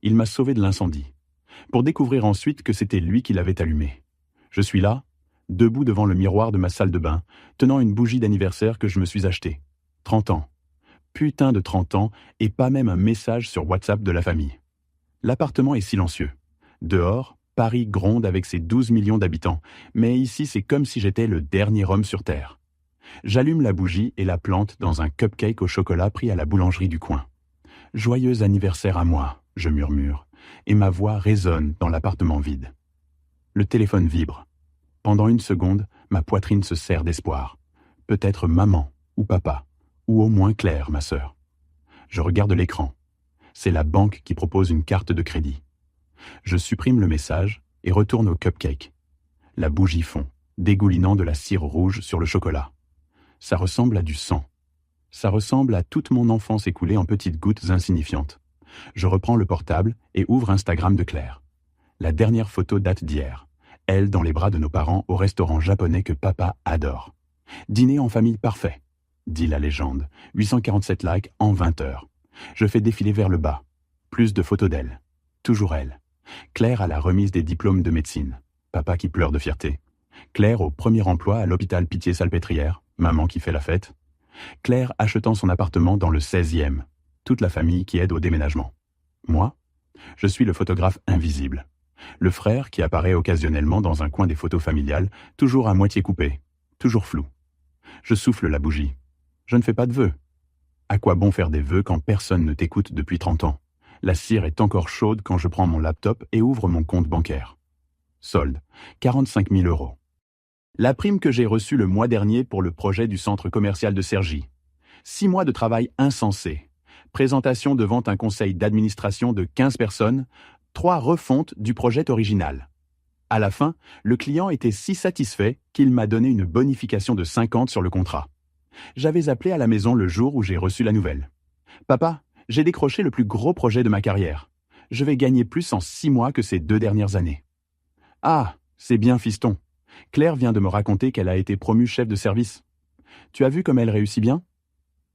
Il m'a sauvé de l'incendie, pour découvrir ensuite que c'était lui qui l'avait allumé. Je suis là, debout devant le miroir de ma salle de bain, tenant une bougie d'anniversaire que je me suis achetée. 30 ans. Putain de 30 ans, et pas même un message sur WhatsApp de la famille. L'appartement est silencieux. Dehors, Paris gronde avec ses 12 millions d'habitants, mais ici c'est comme si j'étais le dernier homme sur Terre. J'allume la bougie et la plante dans un cupcake au chocolat pris à la boulangerie du coin. Joyeux anniversaire à moi, je murmure, et ma voix résonne dans l'appartement vide. Le téléphone vibre. Pendant une seconde, ma poitrine se serre d'espoir. Peut-être maman ou papa, ou au moins Claire, ma sœur. Je regarde l'écran. C'est la banque qui propose une carte de crédit. Je supprime le message et retourne au cupcake. La bougie fond, dégoulinant de la cire rouge sur le chocolat. Ça ressemble à du sang. Ça ressemble à toute mon enfance écoulée en petites gouttes insignifiantes. Je reprends le portable et ouvre Instagram de Claire. La dernière photo date d'hier. Elle dans les bras de nos parents au restaurant japonais que papa adore. Dîner en famille parfait, dit la légende. 847 likes en 20 heures. Je fais défiler vers le bas. Plus de photos d'elle. Toujours elle. Claire à la remise des diplômes de médecine. Papa qui pleure de fierté. Claire au premier emploi à l'hôpital Pitié-Salpêtrière. Maman qui fait la fête. Claire achetant son appartement dans le 16e. Toute la famille qui aide au déménagement. Moi, je suis le photographe invisible. Le frère qui apparaît occasionnellement dans un coin des photos familiales, toujours à moitié coupé, toujours flou. Je souffle la bougie. Je ne fais pas de vœux. À quoi bon faire des vœux quand personne ne t'écoute depuis 30 ans? La cire est encore chaude quand je prends mon laptop et ouvre mon compte bancaire. Solde, 45 000 €. La prime que j'ai reçue le mois dernier pour le projet du centre commercial de Cergy. 6 mois de travail insensé. Présentation devant un conseil d'administration de 15 personnes, 3 refontes du projet original. À la fin, le client était si satisfait qu'il m'a donné une bonification de 50 sur le contrat. J'avais appelé à la maison le jour où j'ai reçu la nouvelle. « Papa, j'ai décroché le plus gros projet de ma carrière. Je vais gagner plus en 6 mois que ces 2 dernières années. »« Ah, c'est bien fiston. Claire vient de me raconter qu'elle a été promue chef de service. Tu as vu comme elle réussit bien ?»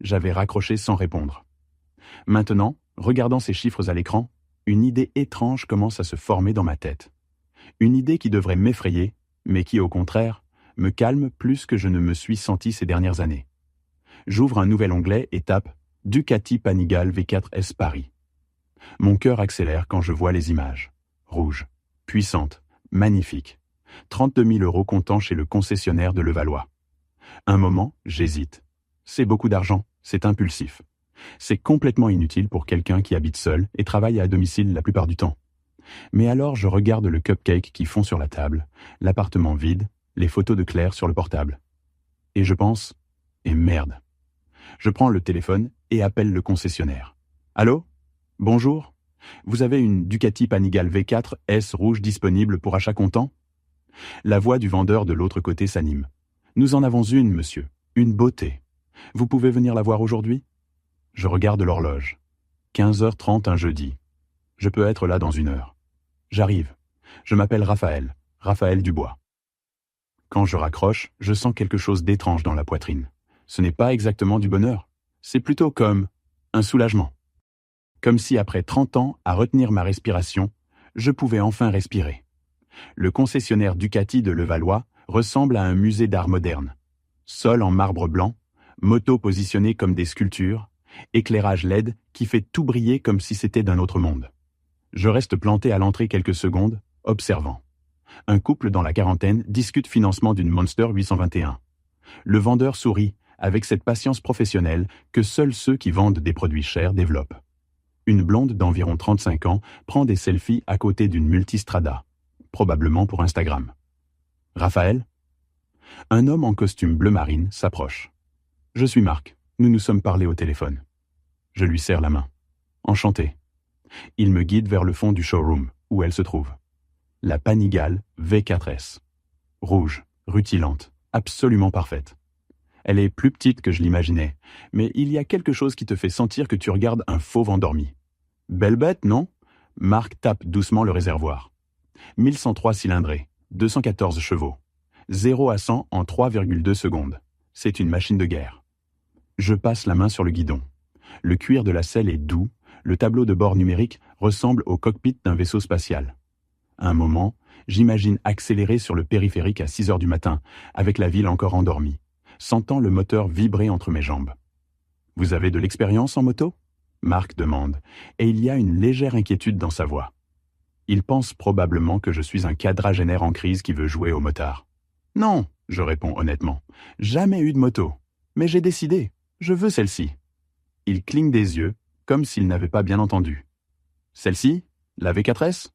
J'avais raccroché sans répondre. Maintenant, regardant ces chiffres à l'écran, une idée étrange commence à se former dans ma tête. Une idée qui devrait m'effrayer, mais qui, au contraire, me calme plus que je ne me suis senti ces dernières années. J'ouvre un nouvel onglet et tape « Ducati Panigale V4S Paris ». Mon cœur accélère quand je vois les images. Rouge, puissante, magnifique. 32 000 € comptant chez le concessionnaire de Levallois. Un moment, j'hésite. C'est beaucoup d'argent, c'est impulsif. C'est complètement inutile pour quelqu'un qui habite seul et travaille à domicile la plupart du temps. Mais alors je regarde le cupcake qui fond sur la table, l'appartement vide, les photos de Claire sur le portable. Et je pense, et merde. Je prends le téléphone et appelle le concessionnaire. Allô? Bonjour? Vous avez une Ducati Panigale V4 S rouge disponible pour achat comptant? La voix du vendeur de l'autre côté s'anime. Nous en avons une, monsieur. Une beauté. Vous pouvez venir la voir aujourd'hui? Je regarde l'horloge. 15h30 un jeudi. Je peux être là dans 1 heure. J'arrive. Je m'appelle Raphaël. Raphaël Dubois. Quand je raccroche, je sens quelque chose d'étrange dans la poitrine. Ce n'est pas exactement du bonheur. C'est plutôt comme un soulagement. Comme si après 30 ans à retenir ma respiration, je pouvais enfin respirer. Le concessionnaire Ducati de Levallois ressemble à un musée d'art moderne. Sol en marbre blanc, motos positionnées comme des sculptures, éclairage LED qui fait tout briller comme si c'était d'un autre monde. Je reste planté à l'entrée quelques secondes, observant. Un couple dans la quarantaine discute financement d'une Monster 821. Le vendeur sourit, avec cette patience professionnelle que seuls ceux qui vendent des produits chers développent. Une blonde d'environ 35 ans prend des selfies à côté d'une multistrada, probablement pour Instagram. Raphaël? Un homme en costume bleu marine s'approche. Je suis Marc, nous nous sommes parlé au téléphone. Je lui serre la main. Enchanté. Il me guide vers le fond du showroom, où elle se trouve. La Panigale V4S. Rouge, rutilante, absolument parfaite. Elle est plus petite que je l'imaginais, mais il y a quelque chose qui te fait sentir que tu regardes un fauve endormi. Belle bête, non? Marc tape doucement le réservoir. 1103 cylindrés, 214 chevaux. 0 à 100 en 3,2 secondes. C'est une machine de guerre. Je passe la main sur le guidon. Le cuir de la selle est doux, Le tableau de bord numérique ressemble au cockpit d'un vaisseau spatial. À un moment, j'imagine accélérer sur le périphérique à 6 heures du matin, avec la ville encore endormie, sentant le moteur vibrer entre mes jambes. « Vous avez de l'expérience en moto ?» Marc demande, et il y a une légère inquiétude dans sa voix. Il pense probablement que je suis un quadragénaire en crise qui veut jouer au motard. « Non, » je réponds honnêtement, « jamais eu de moto. Mais j'ai décidé, je veux celle-ci. » Il cligne des yeux, comme s'il n'avait pas bien entendu. « Celle-ci, la V4S ?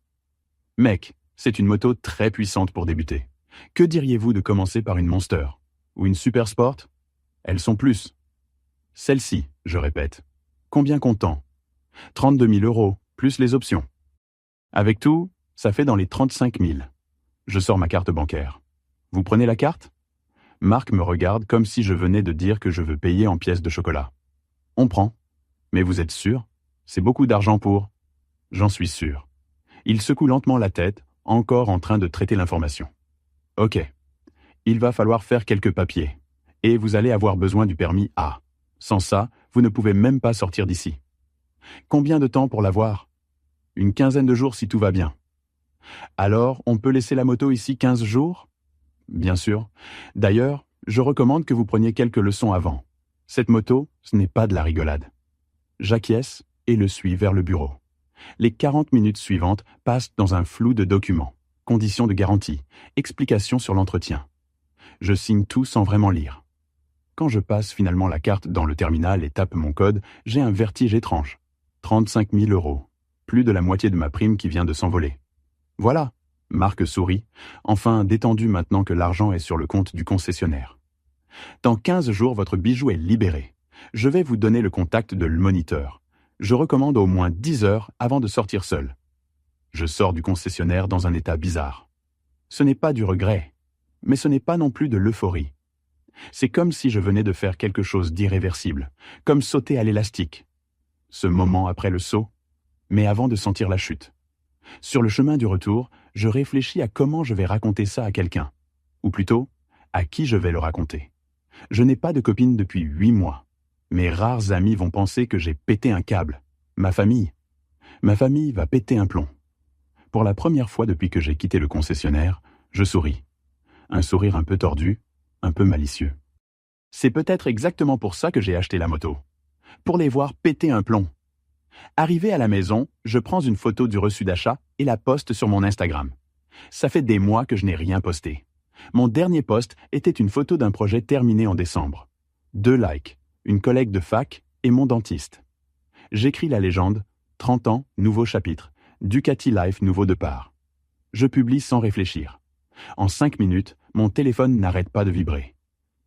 Mec, c'est une moto très puissante pour débuter. Que diriez-vous de commencer par une Monster ? Ou une Super Sport ? Elles sont plus. » Celle-ci, je répète. Combien comptant ? 32 000 €, plus les options. Avec tout, ça fait dans les 35 000. Je sors ma carte bancaire. Vous prenez la carte ? Marc me regarde comme si je venais de dire que je veux payer en pièces de chocolat. On prend. Mais vous êtes sûr ? C'est beaucoup d'argent pour... J'en suis sûr. Il secoue lentement la tête, encore en train de traiter l'information. Ok. Il va falloir faire quelques papiers. Et vous allez avoir besoin du permis A. Sans ça, vous ne pouvez même pas sortir d'ici. Combien de temps pour l'avoir ? Une quinzaine de jours si tout va bien. Alors, on peut laisser la moto ici 15 jours ? Bien sûr. D'ailleurs, je recommande que vous preniez quelques leçons avant. Cette moto, ce n'est pas de la rigolade. J'acquiesce et le suis vers le bureau. Les 40 minutes suivantes passent dans un flou de documents, conditions de garantie, explications sur l'entretien. Je signe tout sans vraiment lire. Quand je passe finalement la carte dans le terminal et tape mon code, j'ai un vertige étrange. 35 000 €. Plus de la moitié de ma prime qui vient de s'envoler. Voilà, Marc sourit, enfin détendu maintenant que l'argent est sur le compte du concessionnaire. Dans 15 jours, votre bijou est libéré. Je vais vous donner le contact de le moniteur. Je recommande au moins 10 heures avant de sortir seul. Je sors du concessionnaire dans un état bizarre. Ce n'est pas du regret, mais ce n'est pas non plus de l'euphorie. C'est comme si je venais de faire quelque chose d'irréversible, comme sauter à l'élastique. Ce moment après le saut, mais avant de sentir la chute. Sur le chemin du retour, je réfléchis à comment je vais raconter ça à quelqu'un. Ou plutôt, à qui je vais le raconter. Je n'ai pas de copine depuis 8 mois. Mes rares amis vont penser que j'ai pété un câble. Ma famille va péter un plomb. Pour la première fois depuis que j'ai quitté le concessionnaire, je souris. Un sourire un peu tordu, un peu malicieux. C'est peut-être exactement pour ça que j'ai acheté la moto. Pour les voir péter un plomb. Arrivé à la maison, je prends une photo du reçu d'achat et la poste sur mon Instagram. Ça fait des mois que je n'ai rien posté. Mon dernier post était une photo d'un projet terminé en décembre. 2 likes, une collègue de fac et mon dentiste. J'écris la légende, 30 ans, nouveau chapitre, Ducati Life, nouveau départ. Je publie sans réfléchir. En 5 minutes, mon téléphone n'arrête pas de vibrer.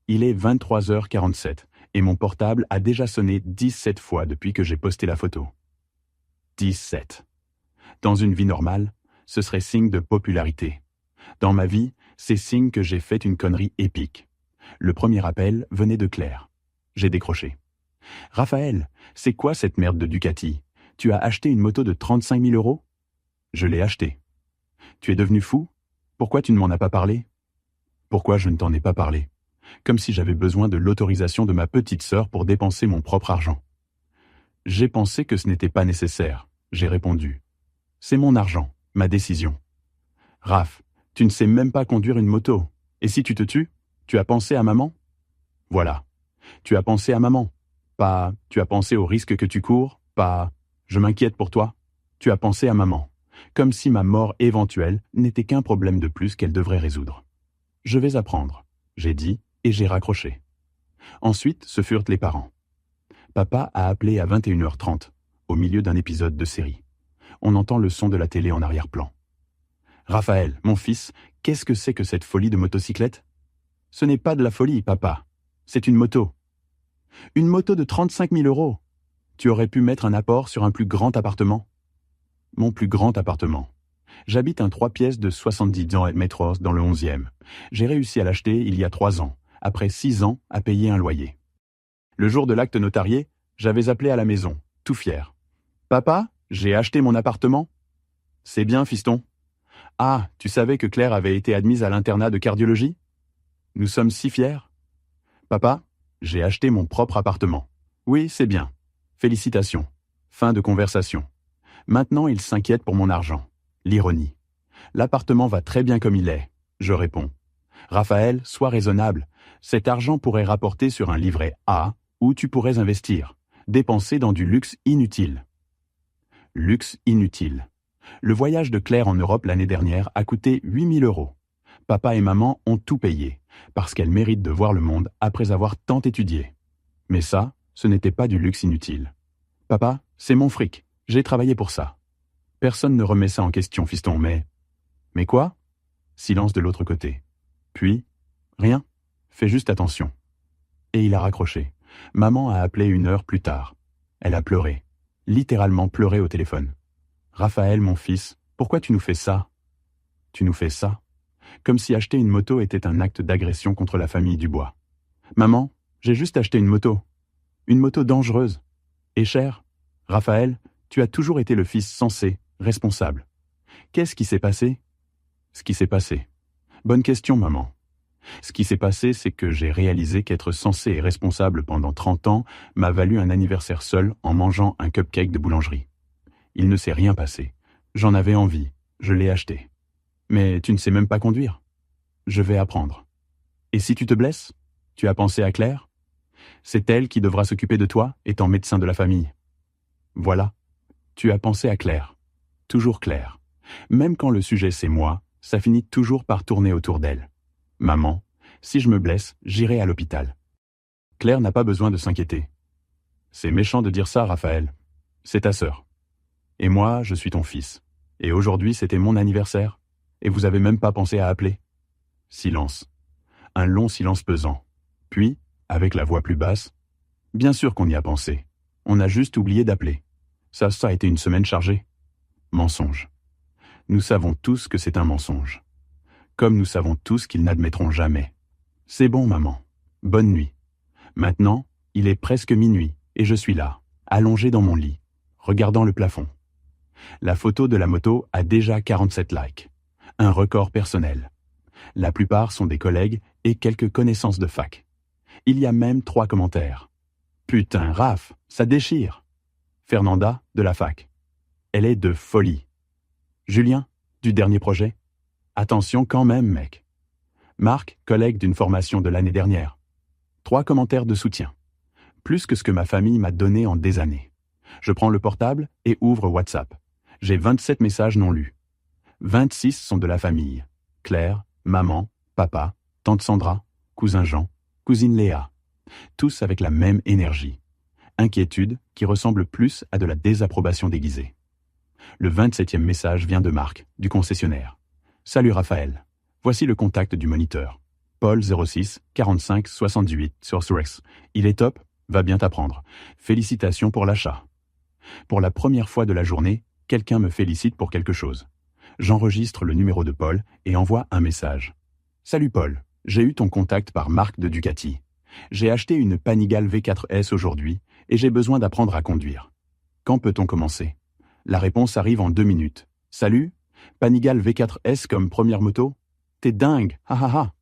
Il est 23h47 et mon portable a déjà sonné 17 fois depuis que j'ai posté la photo. 17. Dans une vie normale, ce serait signe de popularité. Dans ma vie, c'est signe que j'ai fait une connerie épique. Le premier appel venait de Claire. J'ai décroché. « Raphaël, c'est quoi cette merde de Ducati ? Tu as acheté une moto de 35 000 €? » Je l'ai achetée. « Tu es devenu fou ? Pourquoi tu ne m'en as pas parlé ? » Pourquoi je ne t'en ai pas parlé ? Comme si j'avais besoin de l'autorisation de ma petite sœur pour dépenser mon propre argent. J'ai pensé que ce n'était pas nécessaire. J'ai répondu. C'est mon argent, ma décision. Raph, tu ne sais même pas conduire une moto. Et si tu te tues, tu as pensé à maman ? Voilà. Tu as pensé à maman. Pas, tu as pensé au risque que tu cours. Pas, je m'inquiète pour toi. Tu as pensé à maman. Comme si ma mort éventuelle n'était qu'un problème de plus qu'elle devrait résoudre. Je vais apprendre, j'ai dit, et j'ai raccroché. Ensuite, ce furent les parents. Papa a appelé à 21h30, au milieu d'un épisode de série. On entend le son de la télé en arrière-plan. « Raphaël, mon fils, qu'est-ce que c'est que cette folie de motocyclette ? » « Ce n'est pas de la folie, papa. C'est une moto. »« Une moto de 35 000 €. Tu aurais pu mettre un apport sur un plus grand appartement. » « Mon plus grand appartement. J'habite un 3 pièces de 70 mètres dans le 11e. J'ai réussi à l'acheter il y a 3 ans, après 6 ans à payer un loyer. Le jour de l'acte notarié, j'avais appelé à la maison, tout fier. « Papa, j'ai acheté mon appartement. »« C'est bien, fiston. »« Ah, tu savais que Claire avait été admise à l'internat de cardiologie ? » « Nous sommes si fiers. »« Papa, j'ai acheté mon propre appartement. »« Oui, c'est bien. Félicitations. Fin de conversation. Maintenant, il s'inquiète pour mon argent. L'ironie. L'appartement va très bien comme il est. Je réponds. Raphaël, sois raisonnable. Cet argent pourrait rapporter sur un livret A où tu pourrais investir. Dépenser dans du luxe inutile. Luxe inutile. Le voyage de Claire en Europe l'année dernière a coûté 8 000 €. Papa et maman ont tout payé, parce qu'elle mérite de voir le monde après avoir tant étudié. Mais ça, ce n'était pas du luxe inutile. Papa, c'est mon fric, j'ai travaillé pour ça. Personne ne remet ça en question, fiston, mais... Mais quoi? Silence de l'autre côté. Puis, rien, fais juste attention. Et il a raccroché. Maman a appelé 1 heure plus tard. Elle a pleuré, littéralement pleuré au téléphone. Raphaël, mon fils, pourquoi tu nous fais ça? Tu nous fais ça? Comme si acheter une moto était un acte d'agression contre la famille Dubois. Maman, j'ai juste acheté une moto. Une moto dangereuse. Et chère. Raphaël, tu as toujours été le fils sensé, responsable. Qu'est-ce qui s'est passé? Ce qui s'est passé. Bonne question, maman. Ce qui s'est passé, c'est que j'ai réalisé qu'être sensé et responsable pendant 30 ans m'a valu un anniversaire seul en mangeant un cupcake de boulangerie. Il ne s'est rien passé. J'en avais envie. Je l'ai acheté. Mais tu ne sais même pas conduire. Je vais apprendre. Et si tu te blesses? Tu as pensé à Claire? C'est elle qui devra s'occuper de toi, étant médecin de la famille. Voilà. Tu as pensé à Claire. Toujours Claire. Même quand le sujet c'est moi, ça finit toujours par tourner autour d'elle. Maman, si je me blesse, j'irai à l'hôpital. Claire n'a pas besoin de s'inquiéter. C'est méchant de dire ça, Raphaël. C'est ta sœur. Et moi, je suis ton fils. Et aujourd'hui, c'était mon anniversaire. Et vous avez même pas pensé à appeler. Silence. Un long silence pesant. Puis, avec la voix plus basse, « Bien sûr qu'on y a pensé. On a juste oublié d'appeler. Ça a été une semaine chargée. » Mensonge. Nous savons tous que c'est un mensonge. Comme nous savons tous qu'ils n'admettront jamais. C'est bon, maman. Bonne nuit. Maintenant, il est presque minuit, et je suis là, allongé dans mon lit, regardant le plafond. La photo de la moto a déjà 47 likes. Un record personnel. La plupart sont des collègues et quelques connaissances de fac. Il y a même 3 commentaires. Putain, Raph, ça déchire. Fernanda, de la fac. Elle est de folie. Julien, du dernier projet. Attention quand même, mec. Marc, collègue d'une formation de l'année dernière. 3 commentaires de soutien. Plus que ce que ma famille m'a donné en des années. Je prends le portable et ouvre WhatsApp. J'ai 27 messages non lus. 26 sont de la famille. Claire, maman, papa, tante Sandra, cousin Jean, cousine Léa. Tous avec la même énergie. Inquiétude qui ressemble plus à de la désapprobation déguisée. Le 27e message vient de Marc, du concessionnaire. Salut Raphaël. Voici le contact du moniteur. Paul 06 45 78 sur Surex. Il est top, va bien t'apprendre. Félicitations pour l'achat. Pour la première fois de la journée, quelqu'un me félicite pour quelque chose. J'enregistre le numéro de Paul et envoie un message. Salut Paul, j'ai eu ton contact par Marc de Ducati. J'ai acheté une Panigale V4S aujourd'hui et j'ai besoin d'apprendre à conduire. Quand peut-on commencer? La réponse arrive en 2 minutes. Salut, Panigale V4S comme première moto? T'es dingue, ha ha ha.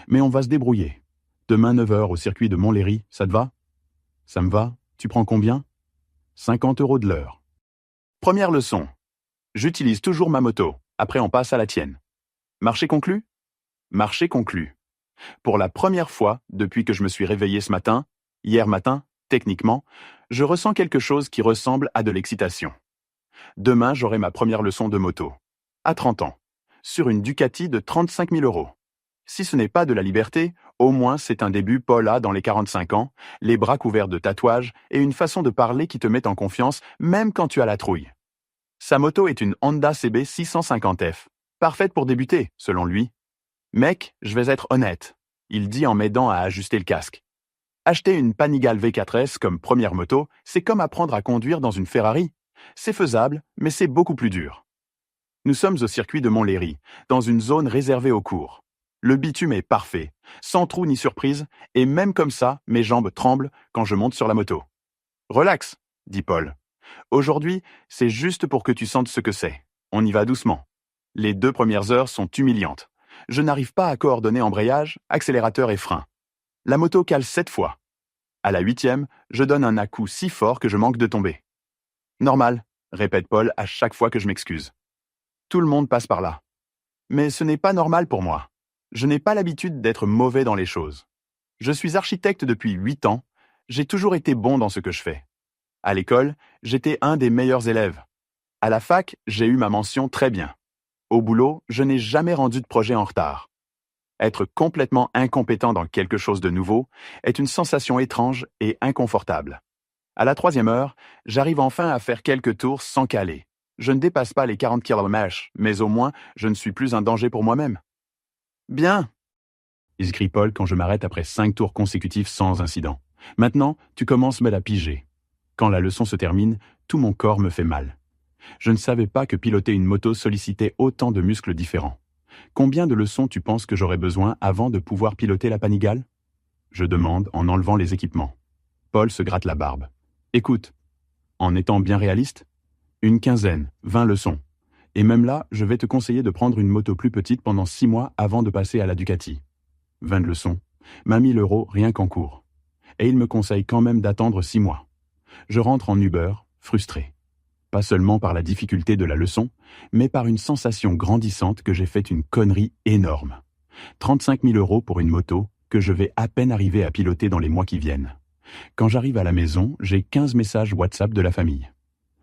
Mais on va se débrouiller. Demain 9 h au circuit de Montlhéry, ça te va? Ça me va. Tu prends combien? 50 € de l'heure. Première leçon. J'utilise toujours ma moto. Après on passe à la tienne. Marché conclu? Marché conclu. Pour la première fois depuis que je me suis réveillé ce matin, hier matin, techniquement, je ressens quelque chose qui ressemble à de l'excitation. Demain, j'aurai ma première leçon de moto. À 30 ans. Sur une Ducati de 35 000 €. Si ce n'est pas de la liberté, au moins c'est un début Paul a dans les 45 ans, les bras couverts de tatouages et une façon de parler qui te met en confiance même quand tu as la trouille. Sa moto est une Honda CB 650F. Parfaite pour débuter, selon lui. Mec, je vais être honnête, il dit en m'aidant à ajuster le casque. Acheter une Panigale V4S comme première moto, c'est comme apprendre à conduire dans une Ferrari. C'est faisable, mais c'est beaucoup plus dur. Nous sommes au circuit de Montlhéry, dans une zone réservée aux cours. Le bitume est parfait, sans trou ni surprise, et même comme ça, mes jambes tremblent quand je monte sur la moto. Relax, dit Paul. Aujourd'hui, c'est juste pour que tu sentes ce que c'est. On y va doucement. Les 2 premières heures sont humiliantes. Je n'arrive pas à coordonner embrayage, accélérateur et frein. La moto cale 7 fois. À la 8e, je donne un à-coup si fort que je manque de tomber. Normal, répète Paul à chaque fois que je m'excuse. Tout le monde passe par là. Mais ce n'est pas normal pour moi. Je n'ai pas l'habitude d'être mauvais dans les choses. Je suis architecte depuis 8 ans. J'ai toujours été bon dans ce que je fais. À l'école, j'étais un des meilleurs élèves. À la fac, j'ai eu ma mention très bien. Au boulot, je n'ai jamais rendu de projet en retard. Être complètement incompétent dans quelque chose de nouveau est une sensation étrange et inconfortable. À la 3e heure, j'arrive enfin à faire quelques tours sans caler. Je ne dépasse pas les 40 km, mais au moins, je ne suis plus un danger pour moi-même. Bien, crie Paul quand je m'arrête après 5 tours consécutifs sans incident. Maintenant, tu commences à piger. Quand la leçon se termine, tout mon corps me fait mal. Je ne savais pas que piloter une moto sollicitait autant de muscles différents. Combien de leçons tu penses que j'aurais besoin avant de pouvoir piloter la Panigale ? Je demande en enlevant les équipements. Paul se gratte la barbe. Écoute, en étant bien réaliste, une quinzaine, 20 leçons. Et même là, je vais te conseiller de prendre une moto plus petite pendant 6 mois avant de passer à la Ducati. 20 leçons, 1000 € rien qu'en cours. Et il me conseille quand même d'attendre 6 mois. Je rentre en Uber, frustré. Pas seulement par la difficulté de la leçon, mais par une sensation grandissante que j'ai fait une connerie énorme. 35 000 € pour une moto que je vais à peine arriver à piloter dans les mois qui viennent. Quand j'arrive à la maison, j'ai 15 messages WhatsApp de la famille.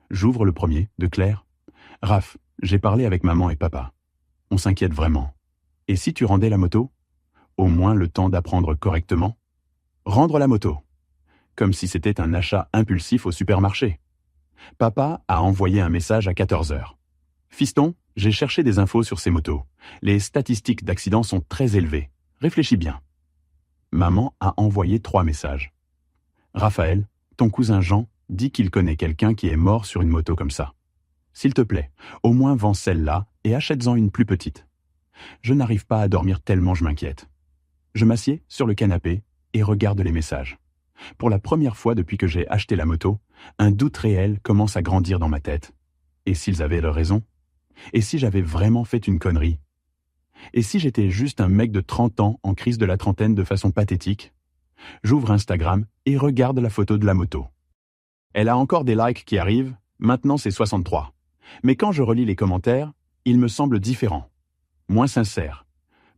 J'ouvre le premier, de Claire. « Raph, j'ai parlé avec maman et papa. On s'inquiète vraiment. Et si tu rendais la moto ? Au moins le temps d'apprendre correctement. Rendre la moto. Comme si c'était un achat impulsif au supermarché. Papa a envoyé un message à 14 heures. Fiston, j'ai cherché des infos sur ces motos. Les statistiques d'accidents sont très élevées. Réfléchis bien. Maman a envoyé 3 messages. Raphaël, ton cousin Jean dit qu'il connaît quelqu'un qui est mort sur une moto comme ça. S'il te plaît, au moins vends celle-là et achète-en une plus petite. Je n'arrive pas à dormir tellement je m'inquiète. Je m'assieds sur le canapé et regarde les messages. Pour la première fois depuis que j'ai acheté la moto, un doute réel commence à grandir dans ma tête. Et s'ils avaient leur raison ? Et si j'avais vraiment fait une connerie ? Et si j'étais juste un mec de 30 ans en crise de la trentaine de façon pathétique ? J'ouvre Instagram et regarde la photo de la moto. Elle a encore des likes qui arrivent, maintenant c'est 63. Mais quand je relis les commentaires, ils me semblent différents, moins sincères.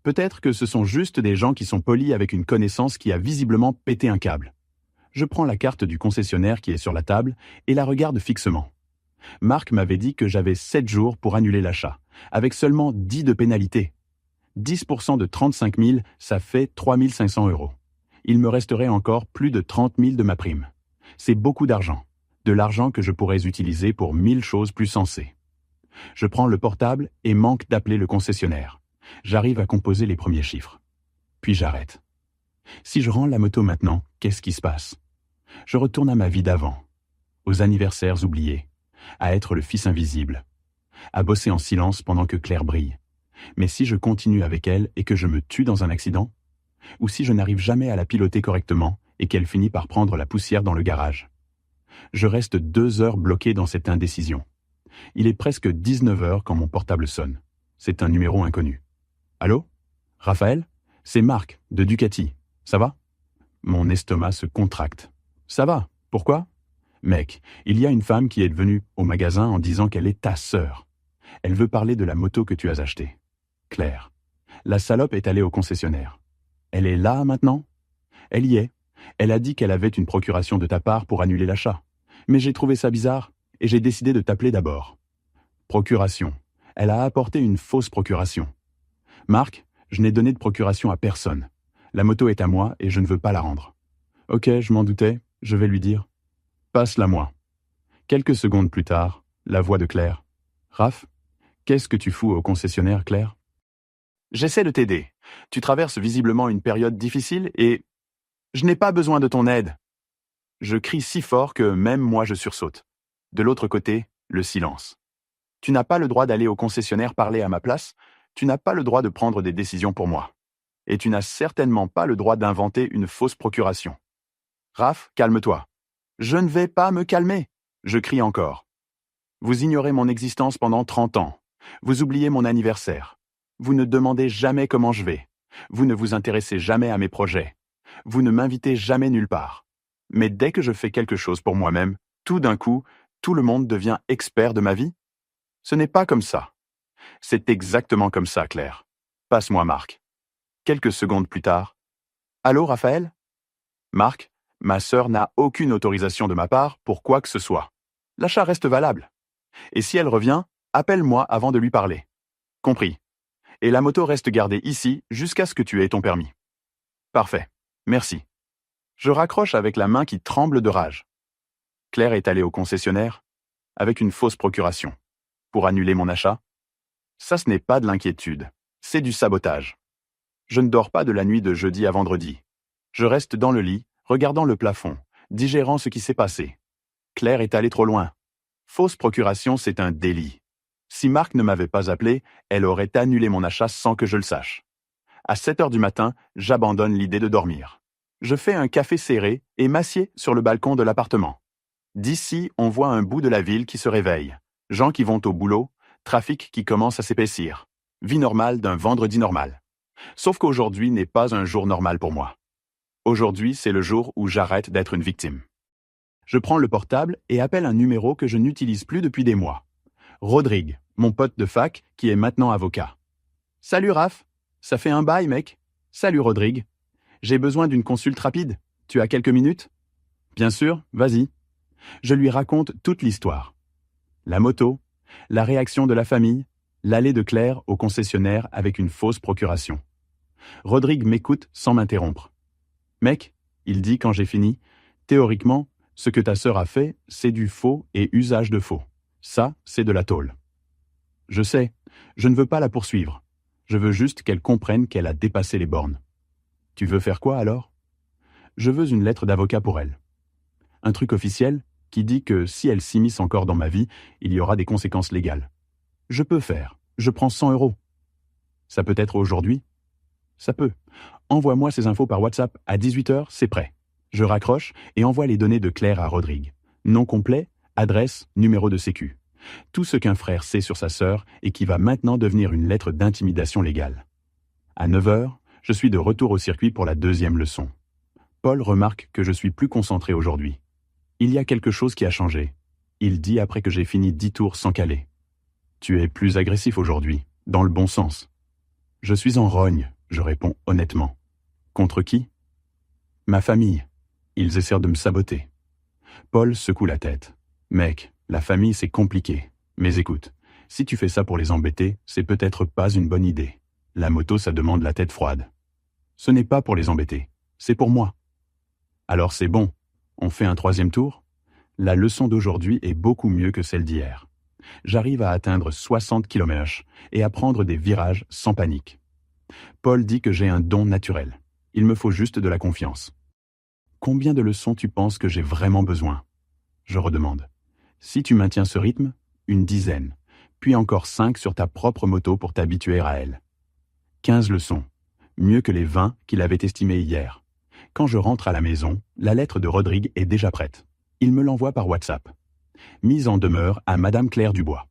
Peut-être que ce sont juste des gens qui sont polis avec une connaissance qui a visiblement pété un câble. Je prends la carte du concessionnaire qui est sur la table et la regarde fixement. Marc m'avait dit que j'avais 7 jours pour annuler l'achat, avec seulement 10 de pénalité. 10% de 35 000, ça fait 3 500 €. Il me resterait encore plus de 30 000 de ma prime. C'est beaucoup d'argent. De l'argent que je pourrais utiliser pour 1000 choses plus sensées. Je prends le portable et manque d'appeler le concessionnaire. J'arrive à composer les premiers chiffres. Puis j'arrête. Si je rends la moto maintenant, qu'est-ce qui se passe ? Je retourne à ma vie d'avant, aux anniversaires oubliés, à être le fils invisible, à bosser en silence pendant que Claire brille. Mais si je continue avec elle et que je me tue dans un accident ? Ou si je n'arrive jamais à la piloter correctement et qu'elle finit par prendre la poussière dans le garage ? Je reste 2 heures bloqué dans cette indécision. Il est presque 19 heures quand mon portable sonne. C'est un numéro inconnu. Allô ? Raphaël ? C'est Marc, de Ducati. Ça va ? Mon estomac se contracte. Ça va ? Pourquoi ? Mec, il y a une femme qui est venue au magasin en disant qu'elle est ta sœur. Elle veut parler de la moto que tu as achetée. Claire. La salope est allée au concessionnaire. Elle est là maintenant ? Elle y est. Elle a dit qu'elle avait une procuration de ta part pour annuler l'achat. Mais j'ai trouvé ça bizarre et j'ai décidé de t'appeler d'abord. Procuration. Elle a apporté une fausse procuration. Marc, je n'ai donné de procuration à personne. La moto est à moi et je ne veux pas la rendre. Ok, je m'en doutais, je vais lui dire. Passe-la moi. Quelques secondes plus tard, la voix de Claire. Raph, qu'est-ce que tu fous au concessionnaire, Claire ? J'essaie de t'aider. Tu traverses visiblement une période difficile et... Je n'ai pas besoin de ton aide. Je crie si fort que même moi je sursaute. De l'autre côté, le silence. Tu n'as pas le droit d'aller au concessionnaire parler à ma place, tu n'as pas le droit de prendre des décisions pour moi. Et tu n'as certainement pas le droit d'inventer une fausse procuration. Raph, calme-toi. Je ne vais pas me calmer, je crie encore. Vous ignorez mon existence pendant 30 ans. Vous oubliez mon anniversaire. Vous ne demandez jamais comment je vais. Vous ne vous intéressez jamais à mes projets. Vous ne m'invitez jamais nulle part. Mais dès que je fais quelque chose pour moi-même, tout d'un coup, tout le monde devient expert de ma vie? Ce n'est pas comme ça. C'est exactement comme ça, Claire. Passe-moi Marc. Quelques secondes plus tard. Allô, Raphaël? Marc, ma sœur n'a aucune autorisation de ma part pour quoi que ce soit. L'achat reste valable. Et si elle revient, appelle-moi avant de lui parler. Compris. Et la moto reste gardée ici jusqu'à ce que tu aies ton permis. Parfait. Merci. Je raccroche avec la main qui tremble de rage. Claire est allée au concessionnaire avec une fausse procuration pour annuler mon achat. Ça, ce n'est pas de l'inquiétude, c'est du sabotage. Je ne dors pas de la nuit de jeudi à vendredi. Je reste dans le lit, regardant le plafond, digérant ce qui s'est passé. Claire est allée trop loin. Fausse procuration, c'est un délit. Si Marc ne m'avait pas appelé, elle aurait annulé mon achat sans que je le sache. À 7 heures du matin, j'abandonne l'idée de dormir. Je fais un café serré et m'assieds sur le balcon de l'appartement. D'ici, on voit un bout de la ville qui se réveille. Gens qui vont au boulot, trafic qui commence à s'épaissir. Vie normale d'un vendredi normal. Sauf qu'aujourd'hui n'est pas un jour normal pour moi. Aujourd'hui, c'est le jour où j'arrête d'être une victime. Je prends le portable et appelle un numéro que je n'utilise plus depuis des mois. Rodrigue, mon pote de fac, qui est maintenant avocat. « Salut Raph, ça fait un bail mec. Salut Rodrigue. J'ai besoin d'une consulte rapide. Tu as quelques minutes ?»« Bien sûr, vas-y. » Je lui raconte toute l'histoire. La moto, la réaction de la famille, l'allée de Claire au concessionnaire avec une fausse procuration. Rodrigue m'écoute sans m'interrompre. « Mec, il dit quand j'ai fini, théoriquement, ce que ta sœur a fait, c'est du faux et usage de faux. Ça, c'est de la tôle. Je sais, je ne veux pas la poursuivre. Je veux juste qu'elle comprenne qu'elle a dépassé les bornes. Tu veux faire quoi alors? Je veux une lettre d'avocat pour elle. Un truc officiel qui dit que si elle s'immisce encore dans ma vie, il y aura des conséquences légales. Je peux faire. Je prends 100 €. Ça peut être aujourd'hui? Ça peut. Envoie-moi ces infos par WhatsApp. À 18 h, c'est prêt. Je raccroche et envoie les données de Claire à Rodrigue. Nom complet, adresse, numéro de sécu. Tout ce qu'un frère sait sur sa sœur et qui va maintenant devenir une lettre d'intimidation légale. À 9 h, je suis de retour au circuit pour la deuxième leçon. Paul remarque que je suis plus concentré aujourd'hui. Il y a quelque chose qui a changé. Il dit après que j'ai fini 10 tours sans caler. Tu es plus agressif aujourd'hui, dans le bon sens. Je suis en rogne, je réponds honnêtement. Contre qui? Ma famille. Ils essaient de me saboter. Paul secoue la tête. Mec, la famille c'est compliqué. Mais écoute, si tu fais ça pour les embêter, c'est peut-être pas une bonne idée. La moto ça demande la tête froide. Ce n'est pas pour les embêter, c'est pour moi. Alors c'est bon, on fait un 3e tour? La leçon d'aujourd'hui est beaucoup mieux que celle d'hier. J'arrive à atteindre 60 km/h et à prendre des virages sans panique. Paul dit que j'ai un don naturel. Il me faut juste de la confiance. Combien de leçons tu penses que j'ai vraiment besoin? Je redemande. Si tu maintiens ce rythme, une 10aine, puis encore 5 sur ta propre moto pour t'habituer à elle. 15 leçons, mieux que les 20 qu'il avait estimées hier. Quand je rentre à la maison, la lettre de Rodrigue est déjà prête. Il me l'envoie par WhatsApp. Mise en demeure à Madame Claire Dubois.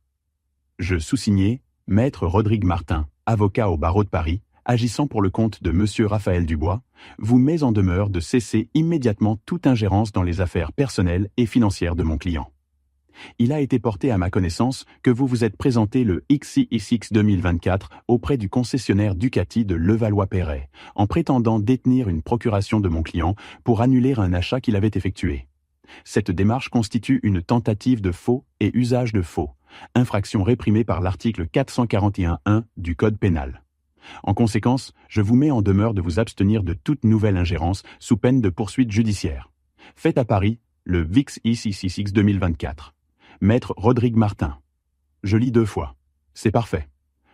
Je sous-signais Maître Rodrigue Martin, avocat au barreau de Paris, agissant pour le compte de Monsieur Raphaël Dubois, vous met en demeure de cesser immédiatement toute ingérence dans les affaires personnelles et financières de mon client. Il a été porté à ma connaissance que vous vous êtes présenté le XCX 2024 auprès du concessionnaire Ducati de Levallois-Perret, en prétendant détenir une procuration de mon client pour annuler un achat qu'il avait effectué. Cette démarche constitue une tentative de faux et usage de faux, infraction réprimée par l'article 441-1 du Code pénal. En conséquence, je vous mets en demeure de vous abstenir de toute nouvelle ingérence sous peine de poursuite judiciaire. Fait à Paris, le VIX ICCX 2024. Maître Rodrigue Martin. Je lis 2 fois. C'est parfait.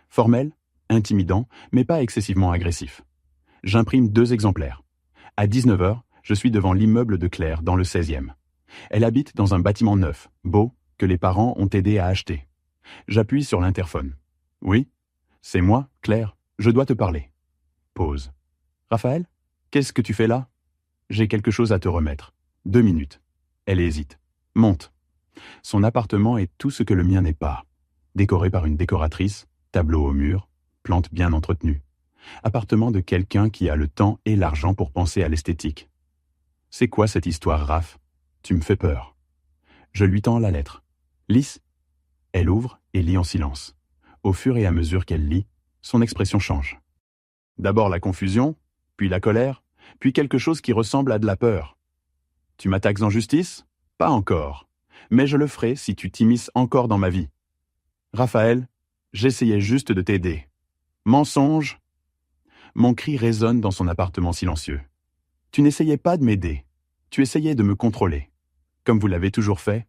Formel, intimidant, mais pas excessivement agressif. J'imprime 2 exemplaires. À 19 h, je suis devant l'immeuble de Claire dans le 16e. Elle habite dans un bâtiment neuf, beau, que les parents ont aidé à acheter. J'appuie sur l'interphone. Oui, c'est moi, Claire. Je dois te parler. Pause. Raphaël, qu'est-ce que tu fais là? J'ai quelque chose à te remettre. 2 minutes. Elle hésite. Monte. Son appartement est tout ce que le mien n'est pas. Décoré par une décoratrice, tableau au mur, plantes bien entretenues. Appartement de quelqu'un qui a le temps et l'argent pour penser à l'esthétique. C'est quoi cette histoire, Raph? Tu me fais peur. Je lui tends la lettre. Lise. Elle ouvre et lit en silence. Au fur et à mesure qu'elle lit, son expression change. D'abord la confusion, puis la colère, puis quelque chose qui ressemble à de la peur. Tu m'attaques en justice? Pas encore. Mais je le ferai si tu t'immisces encore dans ma vie. Raphaël, j'essayais juste de t'aider. Mensonge! Mon cri résonne dans son appartement silencieux. Tu n'essayais pas de m'aider. Tu essayais de me contrôler. Comme vous l'avez toujours fait,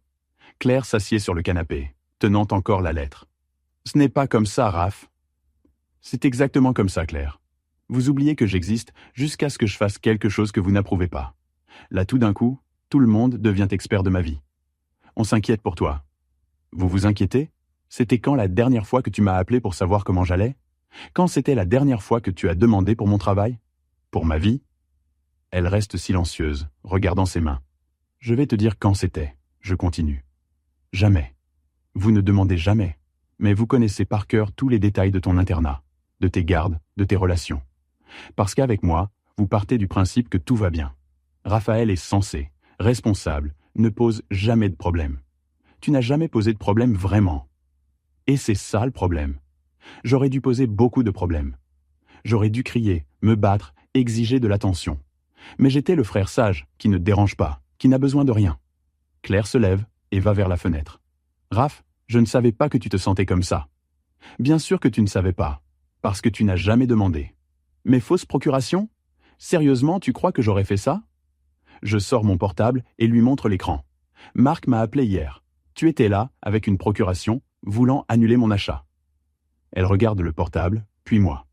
Claire s'assied sur le canapé, tenant encore la lettre. Ce n'est pas comme ça, Raph. C'est exactement comme ça, Claire. Vous oubliez que j'existe jusqu'à ce que je fasse quelque chose que vous n'approuvez pas. Là, tout d'un coup, tout le monde devient expert de ma vie. On s'inquiète pour toi. Vous vous inquiétez? C'était quand la dernière fois que tu m'as appelé pour savoir comment j'allais? Quand c'était la dernière fois que tu as demandé pour mon travail? Pour ma vie? Elle reste silencieuse, regardant ses mains. Je vais te dire quand c'était. Je continue. Jamais. Vous ne demandez jamais. Mais vous connaissez par cœur tous les détails de ton internat, de tes gardes, de tes relations. Parce qu'avec moi, vous partez du principe que tout va bien. Raphaël est sensé, responsable, ne pose jamais de problème. Tu n'as jamais posé de problème vraiment. Et c'est ça le problème. J'aurais dû poser beaucoup de problèmes. J'aurais dû crier, me battre, exiger de l'attention. Mais j'étais le frère sage, qui ne dérange pas, qui n'a besoin de rien. Claire se lève et va vers la fenêtre. Raph, je ne savais pas que tu te sentais comme ça. Bien sûr que tu ne savais pas, parce que tu n'as jamais demandé. Mais fausse procuration? Sérieusement, tu crois que j'aurais fait ça? Je sors mon portable et lui montre l'écran. Marc m'a appelé hier. Tu étais là, avec une procuration, voulant annuler mon achat. Elle regarde le portable, puis moi.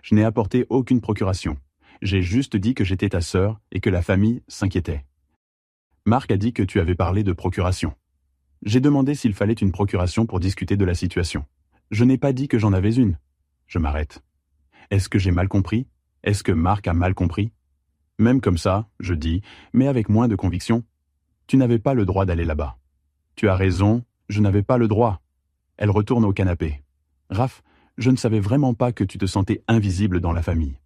Je n'ai apporté aucune procuration. J'ai juste dit que j'étais ta sœur et que la famille s'inquiétait. Marc a dit que tu avais parlé de procuration. J'ai demandé s'il fallait une procuration pour discuter de la situation. Je n'ai pas dit que j'en avais une. Je m'arrête. Est-ce que j'ai mal compris? Est-ce que Marc a mal compris? Même comme ça, je dis, mais avec moins de conviction. Tu n'avais pas le droit d'aller là-bas. Tu as raison, je n'avais pas le droit. Elle retourne au canapé. Raph, je ne savais vraiment pas que tu te sentais invisible dans la famille.